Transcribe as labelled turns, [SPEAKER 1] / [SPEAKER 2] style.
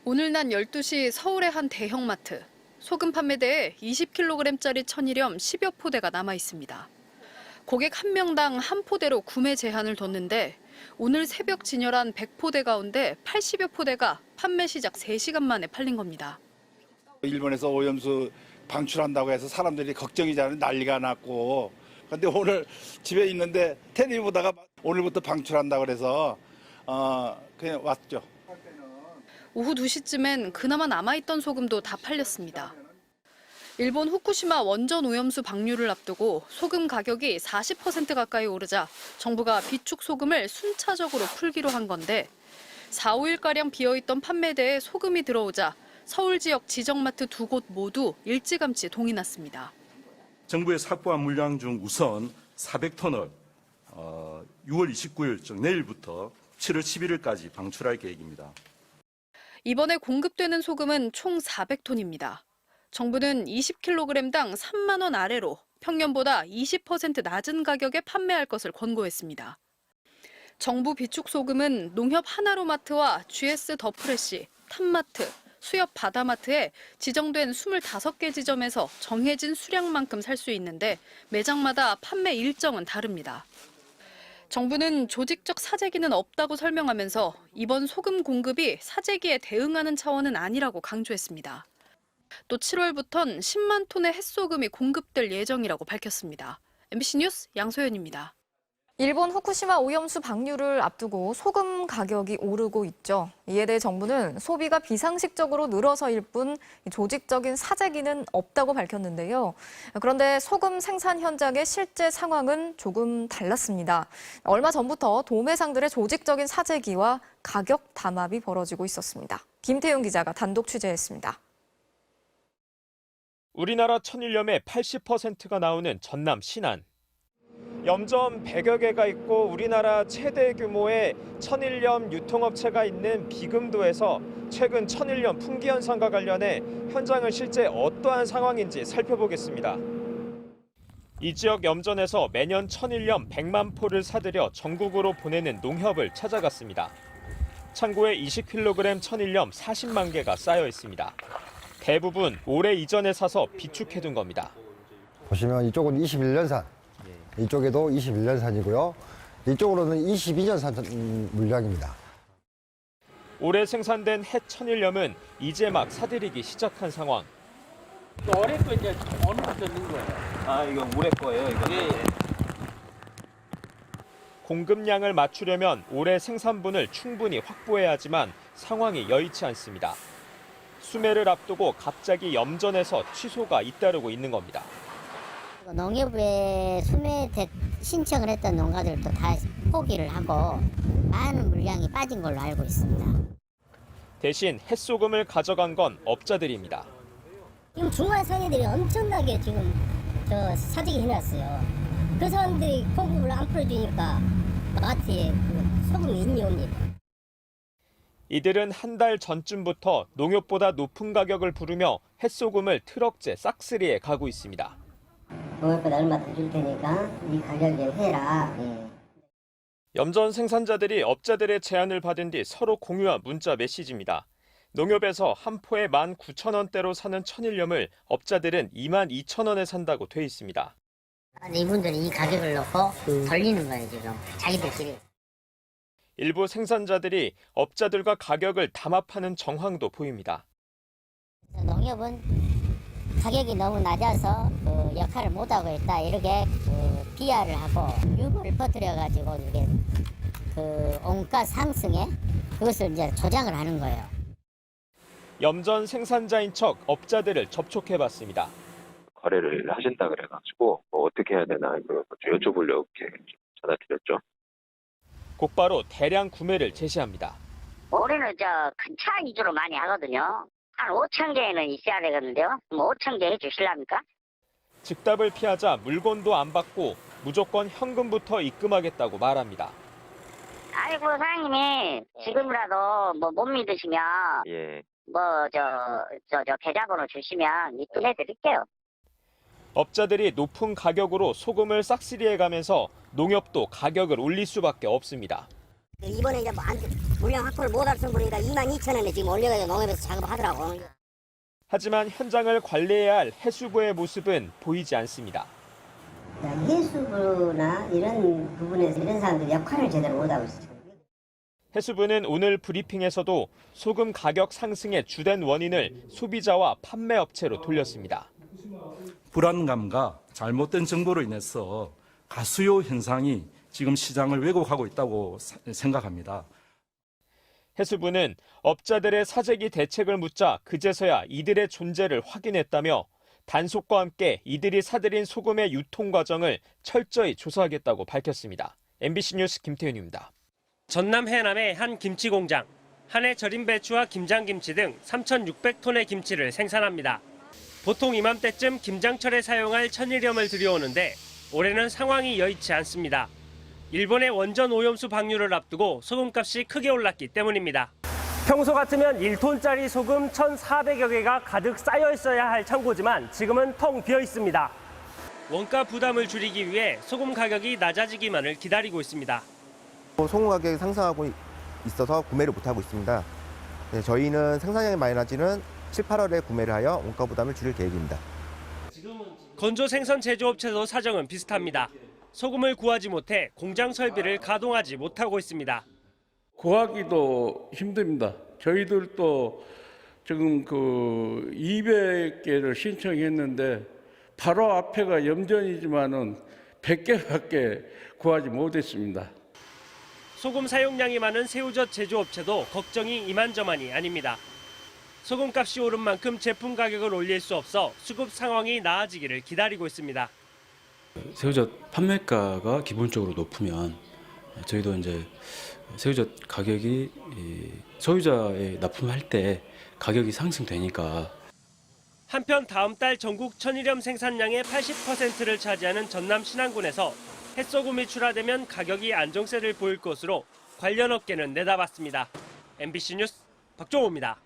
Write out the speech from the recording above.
[SPEAKER 1] 오늘 낮 12시 서울의 한 대형마트. 소금 판매대에 20kg짜리 천일염 10여 포대가 남아 있습니다. 고객 한 명당 한 포대로 구매 제한을 뒀는데 오늘 새벽 진열한 100포대 가운데 80여 포대가 판매 시작 3시간 만에 팔린 겁니다.
[SPEAKER 2] 일본에서 오염수 방출한다고 해서 사람들이 걱정이잖아요. 난리가 났고. 근데 오늘 집에 있는데 텔레비 보다가 오늘부터 방출한다고 그래서 그냥 왔죠.
[SPEAKER 1] 오후 2시쯤엔 그나마 남아있던 소금도 다 팔렸습니다. 일본 후쿠시마 원전 오염수 방류를 앞두고 소금 가격이 40% 가까이 오르자 정부가 비축 소금을 순차적으로 풀기로 한 건데 4, 5일가량 비어있던 판매대에 소금이 들어오자 서울 지역 지정마트 2곳 모두 일찌감치 동이 났습니다.
[SPEAKER 3] 정부에서 확보한 물량 중 우선 400톤을 6월 29일, 즉 내일부터 7월 11일까지 방출할 계획입니다.
[SPEAKER 1] 이번에 공급되는 소금은 총 400톤입니다. 정부는 20kg당 3만 원 아래로 평년보다 20% 낮은 가격에 판매할 것을 권고했습니다. 정부 비축 소금은 농협 하나로마트와 GS 더 프레시, 탑마트, 수협 바다마트에 지정된 25개 지점에서 정해진 수량만큼 살 수 있는데 매장마다 판매 일정은 다릅니다. 정부는 조직적 사재기는 없다고 설명하면서 이번 소금 공급이 사재기에 대응하는 차원은 아니라고 강조했습니다. 또 7월부턴 10만 톤의 햇소금이 공급될 예정이라고 밝혔습니다. MBC 뉴스 양소연입니다.
[SPEAKER 4] 일본 후쿠시마 오염수 방류를 앞두고 소금 가격이 오르고 있죠. 이에 대해 정부는 소비가 비상식적으로 늘어서일 뿐 조직적인 사재기는 없다고 밝혔는데요. 그런데 소금 생산 현장의 실제 상황은 조금 달랐습니다. 얼마 전부터 도매상들의 조직적인 사재기와 가격 담합이 벌어지고 있었습니다. 김태용 기자가 단독 취재했습니다.
[SPEAKER 5] 우리나라 천일염의 80%가 나오는 전남 신안. 염전 100여 개가 있고 우리나라 최대 규모의 천일염 유통업체가 있는 비금도에서 최근 천일염 품귀 현상과 관련해 현장은 실제 어떠한 상황인지 살펴보겠습니다. 이 지역 염전에서 매년 천일염 100만 포를 사들여 전국으로 보내는 농협을 찾아갔습니다. 창고에 20kg 천일염 40만 개가 쌓여 있습니다. 대부분 오래 이전에 사서 비축해둔 겁니다.
[SPEAKER 6] 보시면 이쪽은 21년산, 이쪽에도 21년산이고요. 이쪽으로는 22년산 물량입니다.
[SPEAKER 5] 올해 생산된 햇 천일염은 이제 막 사들이기 시작한 상황.
[SPEAKER 7] 올해 거 이제 오늘부터 넣은 거예요.
[SPEAKER 8] 아, 이거 올해 거예요, 이거?
[SPEAKER 7] 예.
[SPEAKER 5] 공급량을 맞추려면 올해 생산분을 충분히 확보해야 하지만 상황이 여의치 않습니다. 수매를 앞두고 갑자기 염전에서 취소가 잇따르고 있는 겁니다.
[SPEAKER 9] 농협에 수매 신청을 했던 농가들도 다 포기를 하고 많은 물량이 빠진 걸로 알고 있습니다.
[SPEAKER 5] 대신 햇소금을 가져간 건 업자들입니다.
[SPEAKER 9] 지금 중간 상인들이 엄청나게 지금 사재기 해놨어요. 그 사람들이 공급을 안 풀어주니까 마트에 소금이 인이 옵니다.
[SPEAKER 5] 이들은 한 달 전쯤부터 농협보다 높은 가격을 부르며 햇소금을 트럭째 싹쓸이에 가고 있습니다.
[SPEAKER 9] 농협보다 얼마 더 줄 테니까 이 가격에 해라.
[SPEAKER 5] 염전 생산자들이 업자들의 제안을 받은 뒤 서로 공유한 문자 메시지입니다. 농협에서 한 포에 19,000원대로 사는 천일염을 업자들은 22,000원에 산다고 돼 있습니다.
[SPEAKER 9] 이분들이 이 가격을 놓고 돌리는 거예요, 지금. 자기들끼리.
[SPEAKER 5] 일부 생산자들이 업자들과 가격을 담합하는 정황도 보입니다.
[SPEAKER 9] 농협은 가격이 너무 낮아서 역할을 못하고 있다. 이렇게 비하를 하고 유보를 퍼뜨려가지고 이게 원가 상승에 그것을 이제 조장을 하는 거예요.
[SPEAKER 5] 염전 생산자인 척 업자들을 접촉해봤습니다.
[SPEAKER 10] 거래를 하신다 그래가지고 어떻게 해야 되나 이거 여쭤보려고 이렇게 전화드렸죠.
[SPEAKER 5] 곧바로 대량 구매를 제시합니다.
[SPEAKER 9] 올해는 큰 차 위주로 많이 하거든요. 한 5천 개는 있어야 되거든요. 5천 개 해주실랍니까?
[SPEAKER 5] 즉답을 피하자 물건도 안 받고 무조건 현금부터 입금하겠다고 말합니다.
[SPEAKER 9] 아이고 사장님이 지금이라도 못 믿으시면
[SPEAKER 10] 예.
[SPEAKER 9] 계좌번호 주시면 입금해 드릴게요.
[SPEAKER 5] 업자들이 높은 가격으로 소금을 싹쓸이해 가면서 농협도 가격을 올릴 수밖에 없습니다.
[SPEAKER 9] 이번에 이제 물량 확보를 못할 성분이니까 22,000원에 지금 올려가지고 농협에서 작업하더라고.
[SPEAKER 5] 하지만 현장을 관리해야 할 해수부의 모습은 보이지 않습니다.
[SPEAKER 9] 해수부나 이런 부분에서 이런 사람들 역할을 제대로 못하고 있어요.
[SPEAKER 5] 해수부는 오늘 브리핑에서도 소금 가격 상승의 주된 원인을 소비자와 판매업체로 돌렸습니다.
[SPEAKER 3] 불안감과 잘못된 정보로 인해서 가수요 현상이 지금 시장을 왜곡하고 있다고 생각합니다.
[SPEAKER 5] 해수부는 업자들의 사재기 대책을 묻자 그제서야 이들의 존재를 확인했다며 단속과 함께 이들이 사들인 소금의 유통 과정을 철저히 조사하겠다고 밝혔습니다. MBC 뉴스 김태윤입니다.
[SPEAKER 7] 전남 해남의 한 김치 공장. 한 해 절임 배추와 김장김치 등 3,600톤의 김치를 생산합니다. 보통 이맘때쯤 김장철에 사용할 천일염을 들여오는데 올해는 상황이 여의치 않습니다. 일본의 원전 오염수 방류를 앞두고 소금값이 크게 올랐기 때문입니다. 평소 같으면 1톤짜리 소금 1,400여 개가 가득 쌓여 있어야 할 창고지만 지금은 텅 비어 있습니다. 원가 부담을 줄이기 위해 소금 가격이 낮아지기만을 기다리고 있습니다.
[SPEAKER 11] 소금 가격이 상승하고 있어서 구매를 못하고 있습니다. 네, 저희는 생산량이 많이 낮지는 7, 8월에 구매를 하여 원가 부담을 줄일 계획입니다.
[SPEAKER 7] 건조 생선 제조업체도 사정은 비슷합니다. 소금을 구하지 못해 공장 설비를 가동하지 못하고 있습니다.
[SPEAKER 12] 구하기도 힘듭니다. 저희들도 지금 200개를 신청했는데 바로 앞에가 염전이지만은 100개밖에 구하지 못했습니다.
[SPEAKER 7] 소금 사용량이 많은 새우젓 제조업체도 걱정이 이만저만이 아닙니다. 소금값이 오른 만큼 제품 가격을 올릴 수 없어 수급 상황이 나아지기를 기다리고 있습니다.
[SPEAKER 13] 새우젓 판매가가 기본적으로 높으면 저희도 이제 새우젓 가격이 소유자에 납품할 때 가격이 상승되니까.
[SPEAKER 7] 한편 다음 달 전국 천일염 생산량의 80%를 차지하는 전남 신안군에서 햇소금이 출하되면 가격이 안정세를 보일 것으로 관련 업계는 내다봤습니다. MBC 뉴스 박종호입니다.